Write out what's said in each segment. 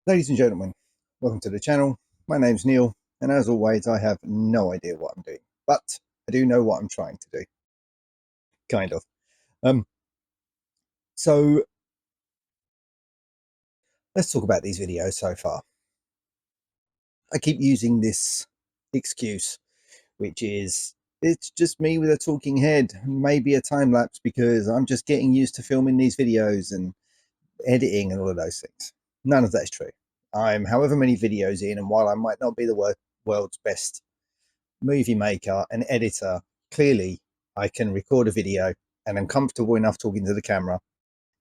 Ladies and gentlemen, welcome to the channel. My name's Neil, and as always, I have no idea what I'm doing, but I do know what I'm trying to do, kind of. Um, so let's talk about these videos so far. I keep using this excuse, which is it's just me with a talking head, maybe a time lapse because I'm just getting used to filming these videos and editing and all of those things. None of that is true. I'm however many videos in, and while I might not be the world's best movie maker and editor, clearly I can record a video and I'm comfortable enough talking to the camera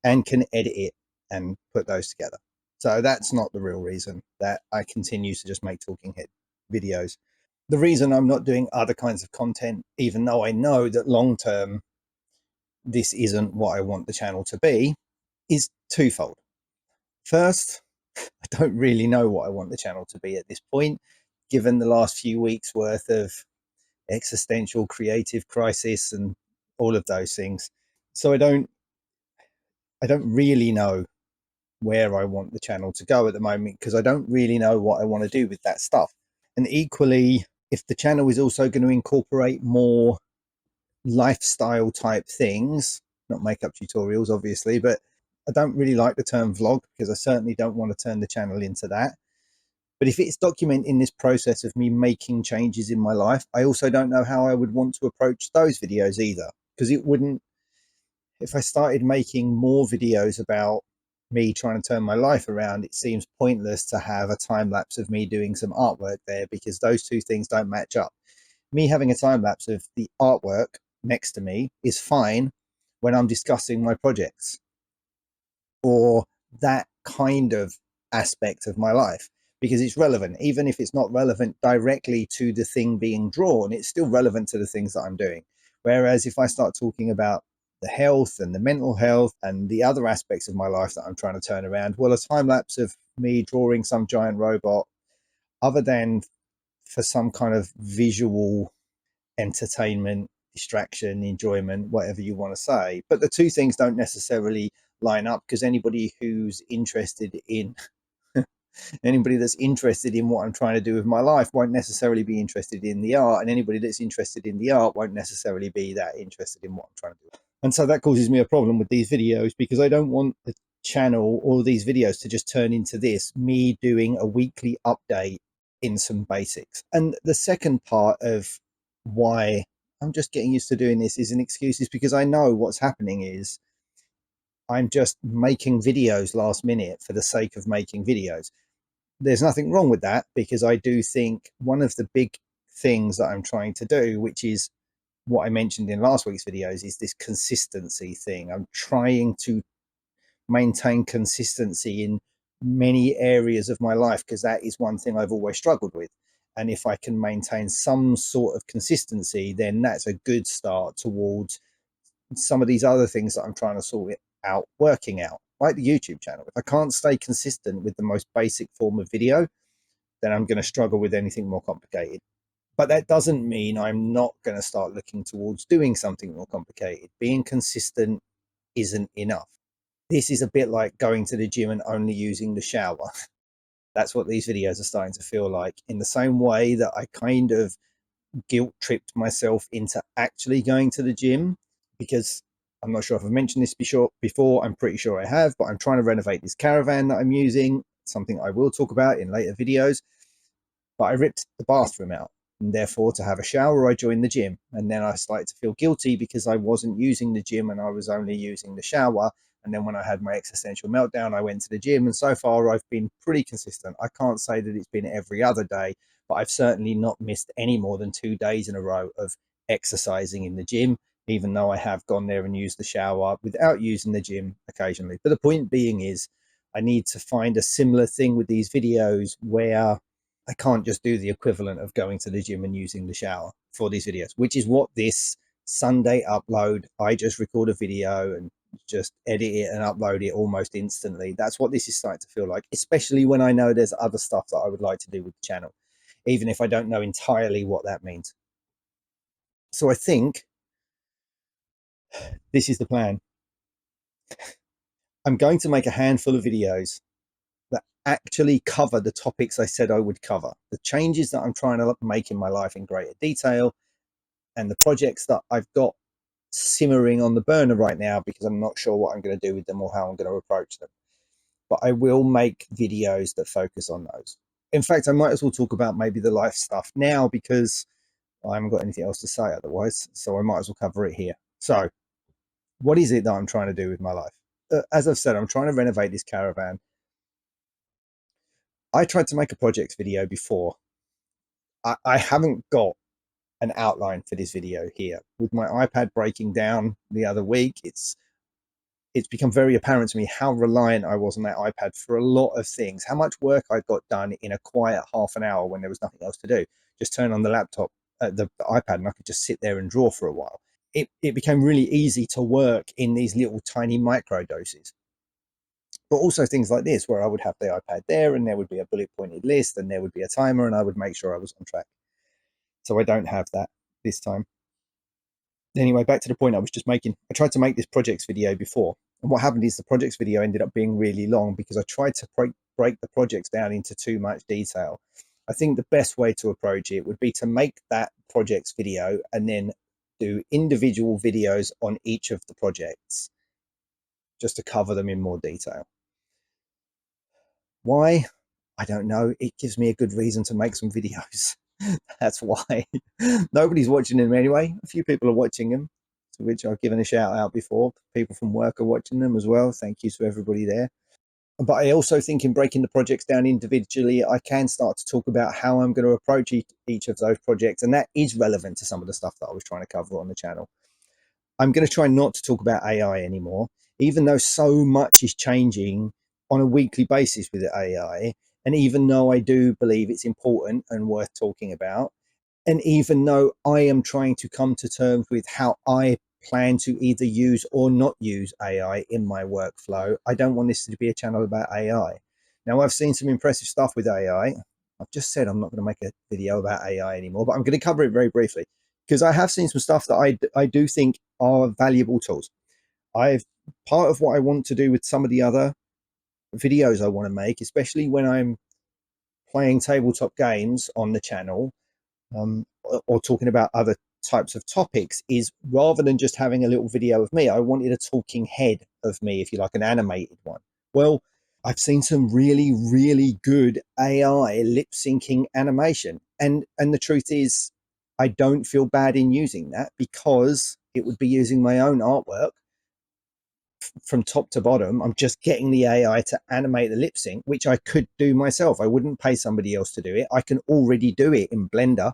and can edit it and put those together. So that's not the real reason that I continue to just make talking head videos. The reason I'm not doing other kinds of content, even though I know that long term this isn't what I want the channel to be, is twofold. First, I don't really know what I want the channel to be at this point, given the last few weeks worth of existential creative crisis and all of those things. So I don't really know where I want the channel to go at the moment because I don't really know what I want to do with that stuff. And equally, if the channel is also going to incorporate more lifestyle type things, not makeup tutorials obviously, but I don't really like the term vlog because I certainly don't want to turn the channel into that. But if it's documenting this process of me making changes in my life, I also don't know how I would want to approach those videos either. Because it wouldn't, if I started making more videos about me trying to turn my life around, it seems pointless to have a time lapse of me doing some artwork there because those two things don't match up. Me having a time lapse of the artwork next to me is fine when I'm discussing my projects or that kind of aspect of my life because it's relevant. Even if it's not relevant directly to the thing being drawn, it's still relevant to the things that I'm doing. Whereas if I start talking about the health and the mental health and the other aspects of my life that I'm trying to turn around, well, a time lapse of me drawing some giant robot, other than for some kind of visual entertainment, distraction, enjoyment, whatever you want to say. But the two things don't necessarily line up because anybody that's interested in what I'm trying to do with my life won't necessarily be interested in the art, and anybody that's interested in the art won't necessarily be that interested in what I'm trying to do. And so that causes me a problem with these videos because I don't want the channel or these videos to just turn into this me doing a weekly update in some basics. And the second part of why I'm just getting used to doing this is an excuse is because I know what's happening is I'm just making videos last minute for the sake of making videos. There's nothing wrong with that because I do think one of the big things that I'm trying to do, which is what I mentioned in last week's videos, is this consistency thing. I'm trying to maintain consistency in many areas of my life because that is one thing I've always struggled with. And if I can maintain some sort of consistency, then that's a good start towards some of these other things that I'm trying to sort out, working out, like the YouTube channel. If I can't stay consistent with the most basic form of video, then I'm going to struggle with anything more complicated. But that doesn't mean I'm not going to start looking towards doing something more complicated. Being consistent isn't enough. This is a bit like going to the gym and only using the shower. That's what these videos are starting to feel like, in the same way that I kind of guilt tripped myself into actually going to the gym because I'm not sure if I've mentioned this before. I'm pretty sure I have, but I'm trying to renovate this caravan that I'm using, something I will talk about in later videos. But I ripped the bathroom out, and therefore to have a shower I joined the gym, and then I started to feel guilty because I wasn't using the gym and I was only using the shower. And then when I had my existential meltdown, I went to the gym, and so far I've been pretty consistent. I can't say that it's been every other day, but I've certainly not missed any more than 2 days in a row of exercising in the gym, even though I have gone there and used the shower without using the gym occasionally. But the point being is I need to find a similar thing with these videos where I can't just do the equivalent of going to the gym and using the shower for these videos, which is what this Sunday upload, I just record a video and just edit it and upload it almost instantly. That's what this is starting to feel like, especially when I know there's other stuff that I would like to do with the channel, even if I don't know entirely what that means. So I think this is the plan. I'm going to make a handful of videos that actually cover the topics I said I would cover, the changes that I'm trying to make in my life in greater detail, and the projects that I've got simmering on the burner right now because I'm not sure what I'm going to do with them or how I'm going to approach them. But I will make videos that focus on those. In fact, I might as well talk about maybe the life stuff now because I haven't got anything else to say otherwise. So I might as well cover it here. So what is it that I'm trying to do with my life? As I've said, I'm trying to renovate this caravan. I tried to make a projects video before. I haven't got an outline for this video here. With my iPad breaking down the other week, it's become very apparent to me how reliant I was on that iPad for a lot of things, how much work I got done in a quiet half an hour when there was nothing else to do. Just turn on the laptop, the iPad, and I could just sit there and draw for a while. It became really easy to work in these little tiny micro doses. But also things like this, where I would have the iPad there and there would be a bullet pointed list and there would be a timer and I would make sure I was on track. So I don't have that this time. Anyway, back to the point I was just making. I tried to make this projects video before. And what happened is the projects video ended up being really long because I tried to break the projects down into too much detail. I think the best way to approach it would be to make that projects video and then do individual videos on each of the projects just to cover them in more detail. Why? I don't know. It gives me a good reason to make some videos. That's why. Nobody's watching them anyway. A few people are watching them, to which I've given a shout out before. People from work are watching them as well. Thank you to everybody there. But I also think in breaking the projects down individually, I can start to talk about how I'm going to approach each of those projects. And that is relevant to some of the stuff that I was trying to cover on the channel. I'm going to try not to talk about AI anymore, even though so much is changing on a weekly basis with AI. And even though I do believe it's important and worth talking about, and even though I am trying to come to terms with how I plan to either use or not use AI in my workflow, I don't want this to be a channel about AI. Now, I've seen some impressive stuff with AI. I've just said I'm not going to make a video about AI anymore, but I'm going to cover it very briefly because I have seen some stuff that I do think are valuable tools. I've part of what I want to do with some of the other videos I want to make, especially when I'm playing tabletop games on the channel, or talking about other types of topics, is rather than just having a little video of me, I wanted a talking head of me, if you like, an animated one. Well, I've seen some really, really good AI lip syncing animation. And the truth is, I don't feel bad in using that because it would be using my own artwork from top to bottom. I'm just getting the AI to animate the lip sync, which I could do myself. I wouldn't pay somebody else to do it. I can already do it in Blender.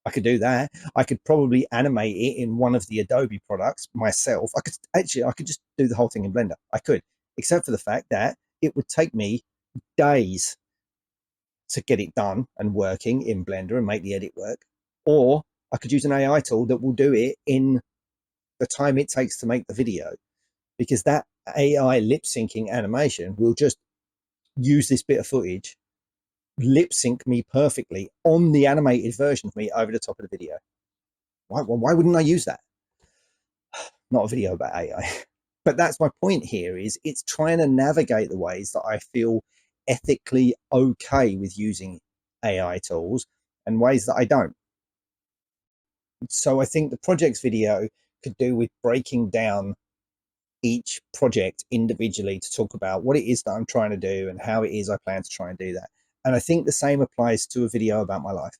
I could do that. I could probably animate it in one of the Adobe products myself. I could just do the whole thing in Blender. I could, except for the fact that it would take me days to get it done and working in Blender and make the edit work. Or I could use an AI tool that will do it in the time it takes to make the video, because that AI lip syncing animation will just use this bit of footage, lip sync me perfectly on the animated version of me over the top of the video. Why wouldn't I use that? Not a video about AI. But that's my point here, is it's trying to navigate the ways that I feel ethically okay with using AI tools and ways that I don't. So I think the projects video could do with breaking down each project individually to talk about what it is that I'm trying to do and how it is I plan to try and do that. And I think the same applies to a video about my life.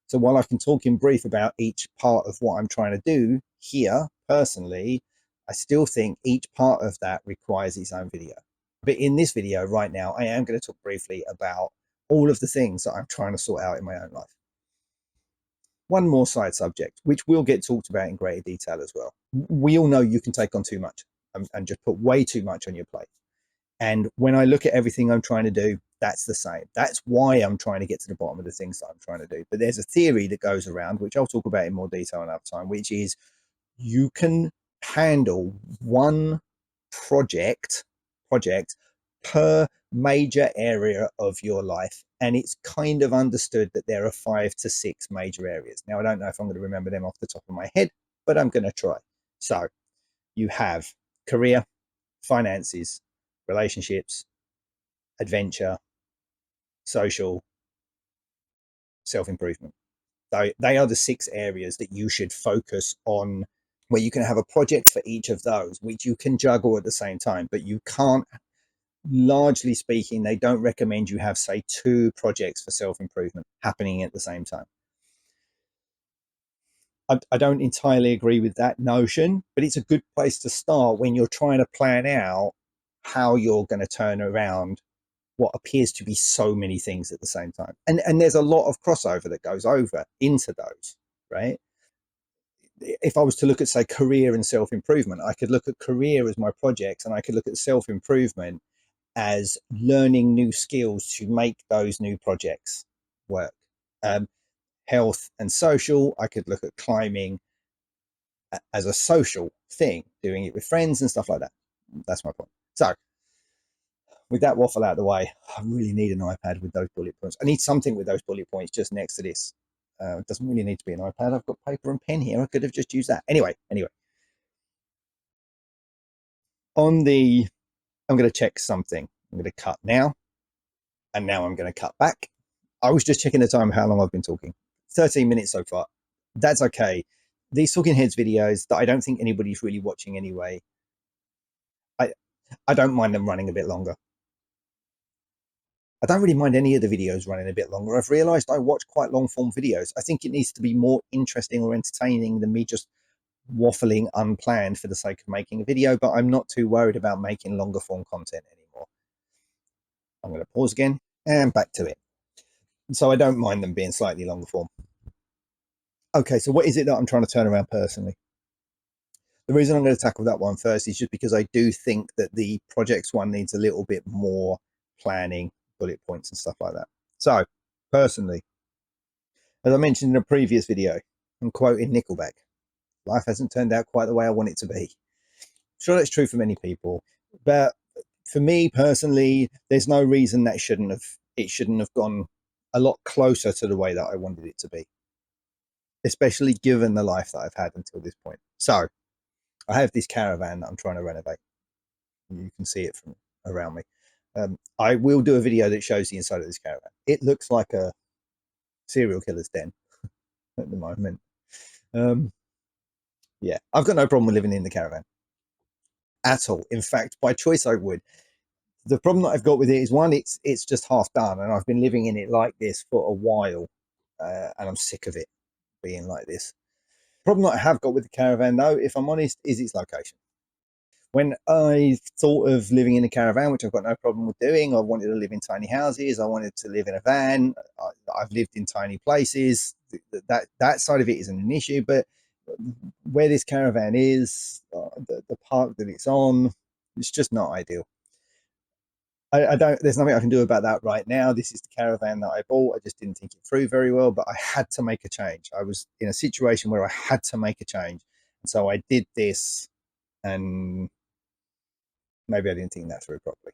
So while I can talk in brief about each part of what I'm trying to do here personally, I still think each part of that requires its own video. But in this video right now, I am going to talk briefly about all of the things that I'm trying to sort out in my own life. One more side subject, which will get talked about in greater detail as well. We all know you can take on too much and just put way too much on your plate. And when I look at everything I'm trying to do, that's the same. That's why I'm trying to get to the bottom of the things that I'm trying to do. But there's a theory that goes around, which I'll talk about in more detail another time, which is you can handle one project per major area of your life. And it's kind of understood that there are 5 to 6 major areas. Now, I don't know if I'm going to remember them off the top of my head, but I'm going to try. So you have career, finances, relationships, adventure, social, self-improvement. So they are the 6 areas that you should focus on, where you can have a project for each of those, which you can juggle at the same time, but you can't, largely speaking, they don't recommend you have, say, 2 projects for self-improvement happening at the same time. I don't entirely agree with that notion, but it's a good place to start when you're trying to plan out how you're going to turn around what appears to be so many things at the same time. And there's a lot of crossover that goes over into those, right? If I was to look at, say, career and self-improvement, I could look at career as my projects, and I could look at self-improvement as learning new skills to make those new projects work. Health and social, I could look at climbing as a social thing, doing it with friends and stuff like that. That's my point. So with that waffle out of the way, I really need an iPad with those bullet points. I need something with those bullet points just next to this. It doesn't really need to be an iPad. I've got paper and pen here. I could have just used that. Anyway, on the, I'm going to check something. I'm going to cut now, and now I'm going to cut back. I was just checking the time, how long I've been talking. 13 minutes so far. That's okay. These Talking Heads videos that I don't think anybody's really watching anyway, I don't mind them running a bit longer. I don't really mind any of the videos running a bit longer. I've realized I watch quite long form videos. I think it needs to be more interesting or entertaining than me just waffling unplanned for the sake of making a video, but I'm not too worried about making longer form content anymore. I'm going to pause again and back to it. So I don't mind them being slightly longer form. Okay, so what is it that I'm trying to turn around personally? The reason I'm going to tackle that one first is just because I do think that the projects one needs a little bit more planning, bullet points and stuff like that. So personally, as I mentioned in a previous video, I'm quoting Nickelback. Life hasn't turned out quite the way I want it to be. Sure, that's true for many people, but for me personally, there's no reason that it shouldn't have gone a lot closer to the way that I wanted it to be, especially given the life that I've had until this point. So I have this caravan that I'm trying to renovate. You can see it from around me. I will do a video that shows the inside of this caravan. It looks like a serial killer's den at the moment. Yeah, I've got no problem with living in the caravan at all. In fact, by choice, I would. The problem that I've got with it is, one, it's just half done, and I've been living in it like this for a while, and I'm sick of it being like this. The problem that I have got with the caravan, though, if I'm honest, is its location. When I thought of living in a caravan, which I've got no problem with doing, I wanted to live in tiny houses. I wanted to live in a van. I've lived in tiny places. That side of it isn't an issue, but where this caravan is, the park that it's on, it's just not ideal. I don't. There's nothing I can do about that right now. This is the caravan that I bought. I just didn't think it through very well, but I had to make a change. I was in a situation where I had to make a change, and so I did this. And maybe I didn't think that through properly.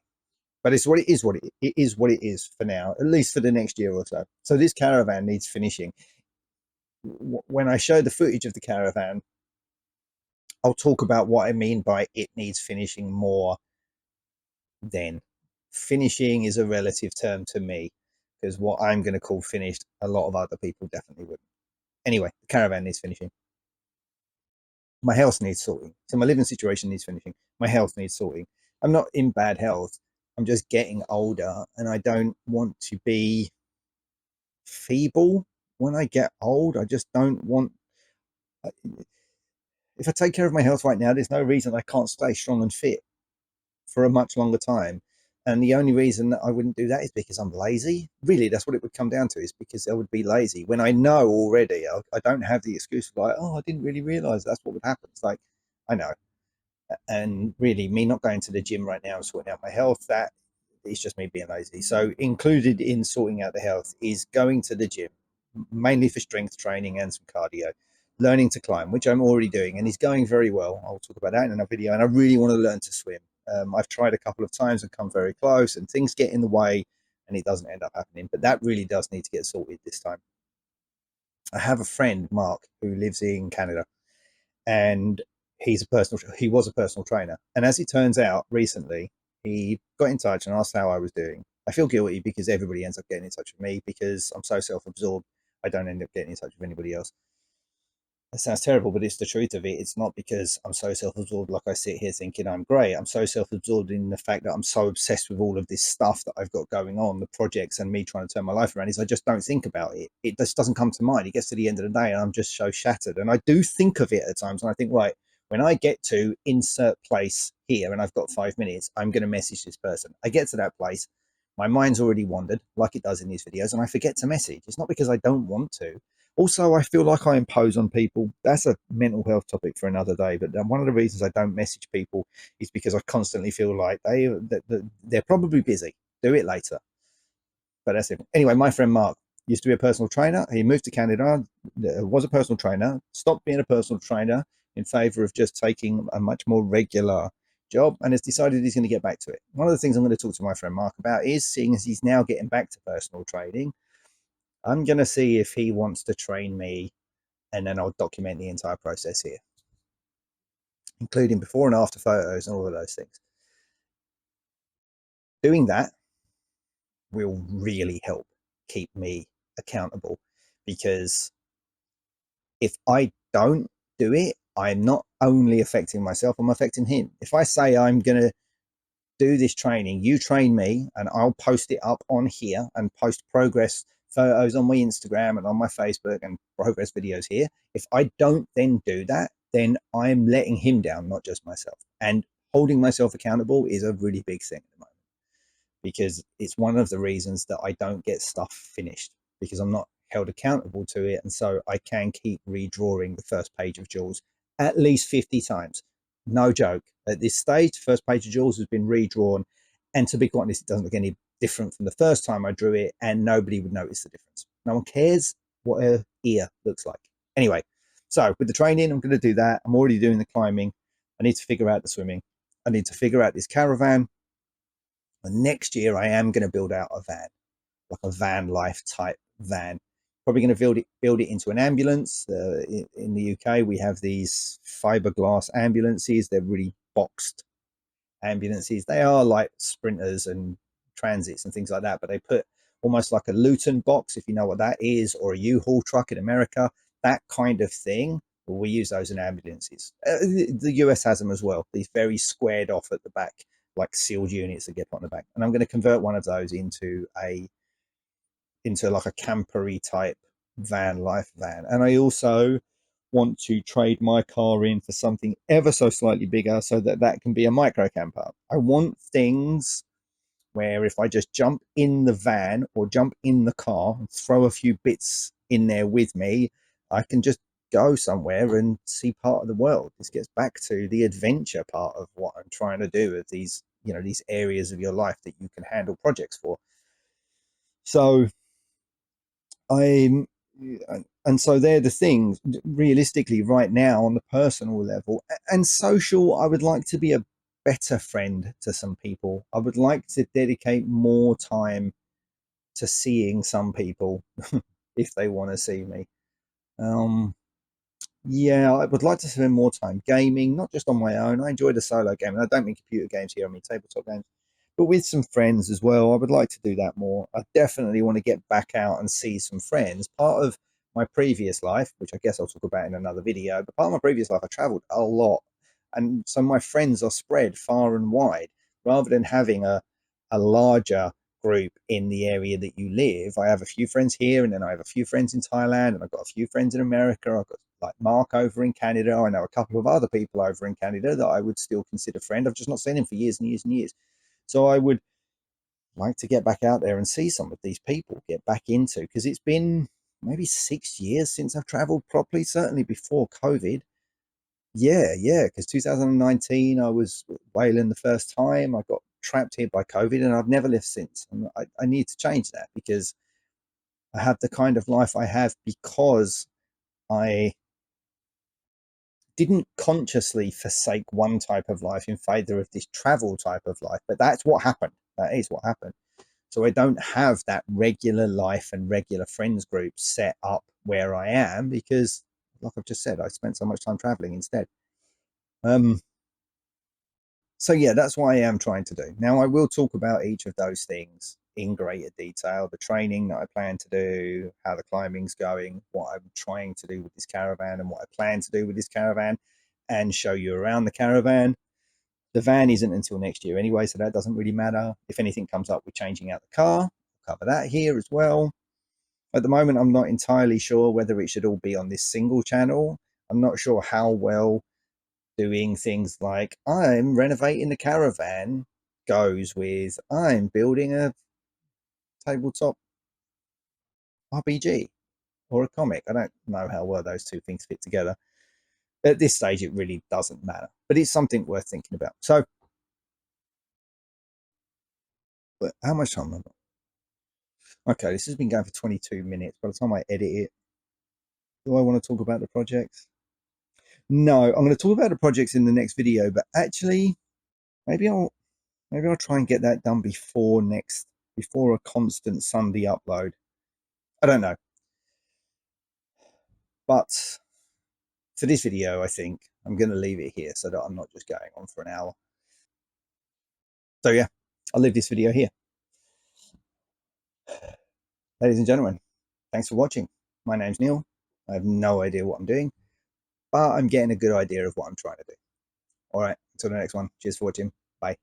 But it's what it is. It is what it is for now, at least for the next year or so. So this caravan needs finishing. When I show the footage of the caravan, I'll talk about what I mean by it needs finishing more. Then finishing is a relative term to me, because what I'm going to call finished, a lot of other people definitely wouldn't. Anyway, the caravan needs finishing. My health needs sorting. So my living situation needs finishing. My health needs sorting. I'm not in bad health. I'm just getting older, and I don't want to be feeble when I get old. I just don't want. If I take care of my health right now, there's no reason I can't stay strong and fit for a much longer time. And the only reason that I wouldn't do that is because I'm lazy. Really, that's what it would come down to, is because I would be lazy. When I know already, I don't have the excuse of like, oh, I didn't really realize that's what would happen. It's like, I know. And really, me not going to the gym right now and sorting out my health, that is just me being lazy. So included in sorting out the health is going to the gym, mainly for strength training and some cardio, learning to climb, which I'm already doing and is going very well. I'll talk about that in another video. And I really want to learn to swim. I've tried a couple of times and come very close, and things get in the way and it doesn't end up happening. But that really does need to get sorted this time. I have a friend, Mark, who lives in Canada, and he was a personal trainer. And as it turns out, recently he got in touch and asked how I was doing. I feel guilty because everybody ends up getting in touch with me because I'm so self-absorbed. I don't end up getting in touch with anybody else. That sounds terrible, but it's the truth of it. It's not because I'm so self-absorbed, like I sit here thinking I'm great. I'm so self-absorbed in the fact that I'm so obsessed with all of this stuff that I've got going on, the projects and me trying to turn my life around, is I just don't think about it. It just doesn't come to mind. It gets to the end of the day and I'm just so shattered. And I do think of it at times and I think, right, when I get to insert place here and I've got 5 minutes, I'm going to message this person. I get to that place, my mind's already wandered, like it does in these videos, and I forget to message. It's not because I don't want to. Also, I feel like I impose on people. That's a mental health topic for another day. But one of the reasons I don't message people is because I constantly feel like they're probably busy. Do it later. But that's it. Anyway, my friend Mark used to be a personal trainer. He moved to Canada, was a personal trainer, stopped being a personal trainer in favor of just taking a much more regular job, and has decided he's going to get back to it. One of the things I'm going to talk to my friend Mark about is, seeing as he's now getting back to personal training, I'm going to see if he wants to train me, and then I'll document the entire process here, including before and after photos and all of those things. Doing that will really help keep me accountable, because if I don't do it, I'm not only affecting myself, I'm affecting him. If I say I'm going to do this training, you train me, and I'll post it up on here and post progress photos on my Instagram and on my Facebook and progress videos here. If I don't then do that, then I'm letting him down, not just myself. And holding myself accountable is a really big thing at the moment, because it's one of the reasons that I don't get stuff finished, because I'm not held accountable to it. And so I can keep redrawing the first page of Jules at least 50 times. No joke. At this stage, the first page of Jules has been redrawn. And to be quite honest, it doesn't look any different from the first time I drew it, and nobody would notice the difference. No one cares what her ear looks like. Anyway, so with the training, I'm going to do that. I'm already doing the climbing. I need to figure out the swimming. I need to figure out this caravan. And next year, I am going to build out a van, like a van life type van. Probably going to build it into an ambulance. In the UK, we have these fiberglass ambulances. They're really boxed ambulances. They are like sprinters and transits and things like that, but they put almost like a Luton box, if you know what that is, or a U-Haul truck in America, that kind of thing. Well, we use those in ambulances. The US has them as well. These very squared off at the back, like sealed units that get put on the back. And I'm going to convert one of those into like a campery type van life van. And I also want to trade my car in for something ever so slightly bigger, so that that can be a micro camper. I want things where if I just jump in the van or jump in the car and throw a few bits in there with me, I can just go somewhere and see part of the world. This gets back to the adventure part of what I'm trying to do with these, these areas of your life that you can handle projects for. So I'm, and so they're the things. Realistically, right now, on the personal level and social, I would like to be a better friend to some people. I would like to dedicate more time to seeing some people if they want to see me. Yeah, I would like to spend more time gaming, not just on my own. I enjoy the solo game, and I don't mean computer games here, I mean tabletop games, but with some friends as well. I would like to do that more. I definitely want to get back out and see some friends. Part of my previous life, which I guess I'll talk about in another video, but part of my previous life, I traveled a lot. And so my friends are spread far and wide. Rather than having a larger group in the area that you live, I have a few friends here, and then I have a few friends in Thailand, and I've got a few friends in America. I've got like Mark over in Canada. I know a couple of other people over in Canada that I would still consider friend. I've just not seen them for years and years and years. So I would like to get back out there and see some of these people, get back into, because it's been maybe 6 years since I've traveled properly, certainly before COVID. Yeah, because 2019 I was whaling the first time. I got trapped here by COVID, and I've never left since. And I need to change that, because I have the kind of life I have because I didn't consciously forsake one type of life in favor of this travel type of life. But that's what happened. That is what happened. So I don't have that regular life and regular friends group set up where I am, because, like I've just said, I spent so much time traveling instead. So yeah, that's what I am trying to do. Now, I will talk about each of those things in greater detail the training that I plan to do, how the climbing's going, what I'm trying to do with this caravan, and what I plan to do with this caravan, and show you around the caravan. The van isn't until next year anyway, so that doesn't really matter. If anything comes up with changing out the car, I'll cover that here as well. At the moment, I'm not entirely sure whether it should all be on this single channel. I'm not sure how well doing things like I'm renovating the caravan goes with I'm building a tabletop RPG or a comic. I don't know how well those two things fit together. At this stage, it really doesn't matter, but it's something worth thinking about. So, but how much time am I? Okay, this has been going for 22 minutes. By the time I edit it, do I want to talk about the projects? No, I'm going to talk about the projects in the next video, but actually, maybe I'll try and get that done before a constant Sunday upload. I don't know. But for this video, I think I'm going to leave it here so that I'm not just going on for an hour. So yeah, I'll leave this video here. Ladies and gentlemen, thanks for watching. My name's Neil. I have no idea what I'm doing, but I'm getting a good idea of what I'm trying to do. All right, until the next one. Cheers for watching. Bye.